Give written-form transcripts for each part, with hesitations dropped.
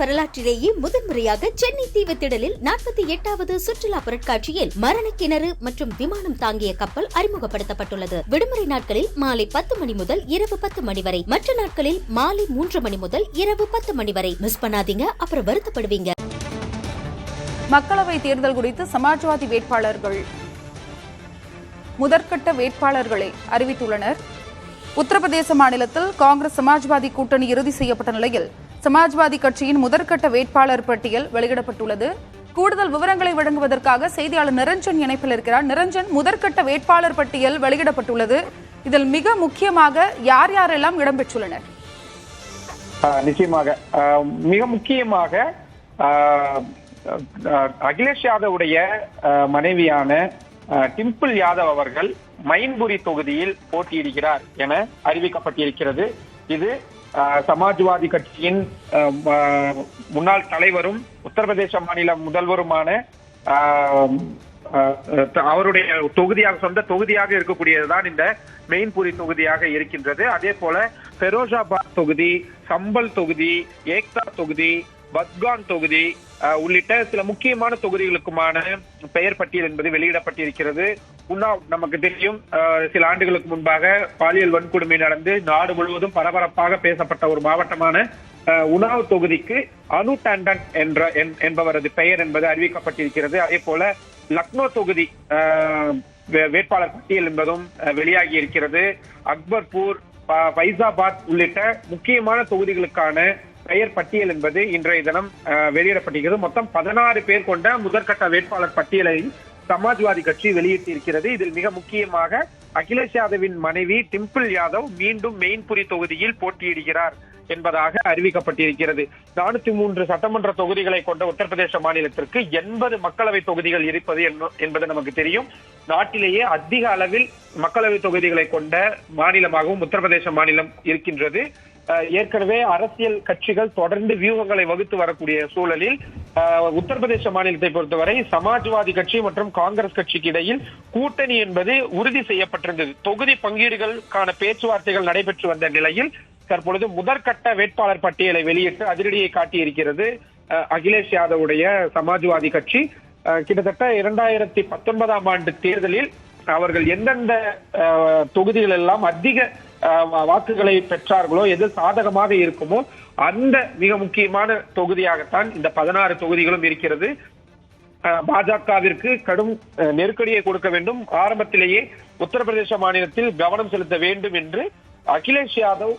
வரலாற்றிலேயே முதன்முறையாக சென்னை தீவுத்திடலில் 48வது சுற்றுலா பொருட்காட்சியில் மரண கிணறு மற்றும் விமானம் தாங்கிய கப்பல் அறிமுகப்படுத்தப்பட்டுள்ளது. விடுமுறை நாட்களில் மாலை 10 மணி முதல் இரவு 10 மணி வரை, மற்ற நாட்களில் மாலை 3 மணி முதல் இரவு 10 மணி வரை. மிஸ் பண்ணாதீங்க, அப்புறம் வருத்தப்படுவீங்க. மக்களவை தேர்தல் குறித்து சமாஜ்வாதி வேட்பாளர்கள் முதற்கட்ட வேட்பாளர்களை அறிவித்துள்ளனர். உத்தரப்பிரதேச மாநிலத்தில் காங்கிரஸ் சமாஜ்வாதி கூட்டணி இறுதி செய்யப்பட்ட நிலையில் சமாஜ்வாதி கட்சியின் முதற்கட்ட வேட்பாளர் பட்டியல் வெளியிடப்பட்டுள்ளது. கூடுதல் விவரங்களை வழங்குவதற்காக செய்தியாளர் நிரஞ்சன் இணைப்பில் இருக்கிறார். நிரஞ்சன், முதற்கட்ட வேட்பாளர் பட்டியல் வெளியிடப்பட்டுள்ளது. இதில் மிக முக்கியமாக யார் யாரெல்லாம் இடம்பெற்றுள்ளனர்? நிச்சயமாக மிக முக்கியமாக அகிலேஷ் யாதவுடைய மனைவியான டிம்பிள் யாதவ் அவர்கள் மைன்புரி தொகுதியில் போட்டியிடுகிறார் என அறிவிக்கப்பட்டிருக்கிறது. இது சமாஜ்வாதி கட்சியின் முன்னாள் தலைவரும் உத்தரப்பிரதேச மாநில முதல்வருமான அவருடைய தொகுதியாக, சொந்த தொகுதியாக இருக்கக்கூடியதுதான் இந்த மெயின்புரி தொகுதியாக இருக்கின்றது. அதே போல ஃபெரோஷாபாத் தொகுதி, சம்பல் தொகுதி, ஏக்தா தொகுதி, பத்கான் தொகுதி உள்ளிட்ட சில முக்கியமான தொகுதிகளுக்குமான பெயர் பட்டியல் என்பது வெளியிடப்பட்டிருக்கிறது. உன்னாவ் நமக்கு தெரியும், சில ஆண்டுகளுக்கு முன்பாக பாலியல் வன்கொடுமை நடந்து நாடு முழுவதும் பரபரப்பாக பேசப்பட்ட ஒரு மாவட்டமான உன்னாவ் தொகுதிக்கு அனு டாண்டன் என்பவரது பெயர் என்பது அறிவிக்கப்பட்டிருக்கிறது. அதே போல லக்னோ தொகுதி வேட்பாளர் பட்டியல் என்பதும் வெளியாகி இருக்கிறது. அக்பர்பூர், ஃபைசாபாத் உள்ளிட்ட முக்கியமான தொகுதிகளுக்கான பெயர் பட்டியல் என்பது இன்றைய தினம் வெளியிடப்பட்டிருக்கிறது. மொத்தம் 16 பேர் கொண்ட முதற்கட்ட வேட்பாளர் பட்டியலை சமாஜ்வாதி கட்சி வெளியிட்டிருக்கிறது. இதில் மிக முக்கியமாக அகிலேஷ் யாதவின் மனைவி டிம்பிள் யாதவ் மீண்டும் மெயின்புரி தொகுதியில் போட்டியிடுகிறார் என்பதாக அறிவிக்கப்பட்டிருக்கிறது. 403 சட்டமன்ற தொகுதிகளை கொண்ட உத்தரப்பிரதேச மாநிலத்திற்கு 80 மக்களவை தொகுதிகள் இருப்பது என்பது நமக்கு தெரியும். நாட்டிலேயே அதிக அளவில் மக்களவை தொகுதிகளை கொண்ட மாநிலமாகவும் உத்தரப்பிரதேச மாநிலம் இருக்கின்றது. ஏற்கனவே அரசியல் கட்சிகள் தொடர்ந்து வியூகங்களை வகுத்து வரக்கூடிய சூழலில் உத்தரப்பிரதேச மாநிலத்தை பொறுத்தவரை சமாஜ்வாதி கட்சி மற்றும் காங்கிரஸ் கட்சிக்கு இடையில் கூட்டணி என்பது உறுதி செய்யப்பட்டிருந்தது. தொகுதி பங்கீடுகளுக்கான பேச்சுவார்த்தைகள் நடைபெற்று வந்த நிலையில் தற்பொழுது முதற்கட்ட வேட்பாளர் பட்டியலை வெளியிட்டு அதிரடியை காட்டியிருக்கிறது அகிலேஷ் யாதவுடைய சமாஜ்வாதி கட்சி. கிட்டத்தட்ட 2019ஆம் ஆண்டு தேர்தலில் அவர்கள் எந்தெந்த தொகுதிகள் எல்லாம் அதிக வாக்குகளை பெற்றார்களோ, எது சாதகமாக இருக்குமோ அந்த மிக முக்கியமான தொகுதியாகத்தான் இந்த 16 தொகுதிகளும் இருக்கிறது. பாஜகவிற்கு கடும் நெருக்கடியை கொடுக்க வேண்டும், ஆரம்பத்திலேயே உத்தரப்பிரதேச மாநிலத்தில் கவனம் செலுத்த வேண்டும் என்று அகிலேஷ் யாதவ்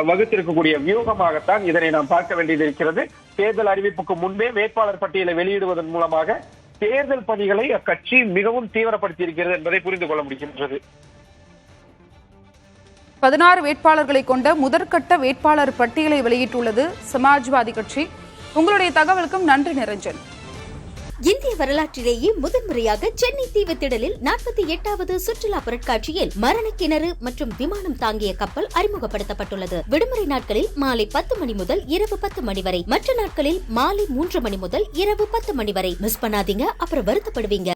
வகுத்திருக்கக்கூடிய வியூகமாகத்தான் இதனை நாம் பார்க்க வேண்டியது இருக்கிறது. தேர்தல் அறிவிப்புக்கு முன்பே வேட்பாளர் பட்டியலை வெளியிடுவதன் மூலமாக தேர்தல் பணிகளை அக்கட்சி மிகவும் தீவிரப்படுத்தி இருக்கிறது என்பதை புரிந்து கொள்ள முடிகின்றது. 16 வேட்பாளர்களை கொண்ட முதற்கட்ட வேட்பாளர் பட்டியலை வெளியிட்டுள்ளது சமாஜ்வாதி கட்சி. உங்களுடைய தகவலுக்கும் நன்றி நிரஞ்சன். இந்திய வரலாற்றிலேயே முதன்முறையாக சென்னை தீவுத்திடலில் 48வது சுற்றுலா பொருட்காட்சியில் மரண கிணறு மற்றும் விமானம் தாங்கிய கப்பல் அறிமுகப்படுத்தப்பட்டுள்ளது. விடுமுறை நாட்களில் மாலை 10 மணி முதல் இரவு 10 மணி வரை, மற்ற நாட்களில் மாலை 3 மணி முதல் இரவு 10 மணி வரை. மிஸ் பண்ணாதீங்க, அப்புறம் வருத்தப்படுவீங்க.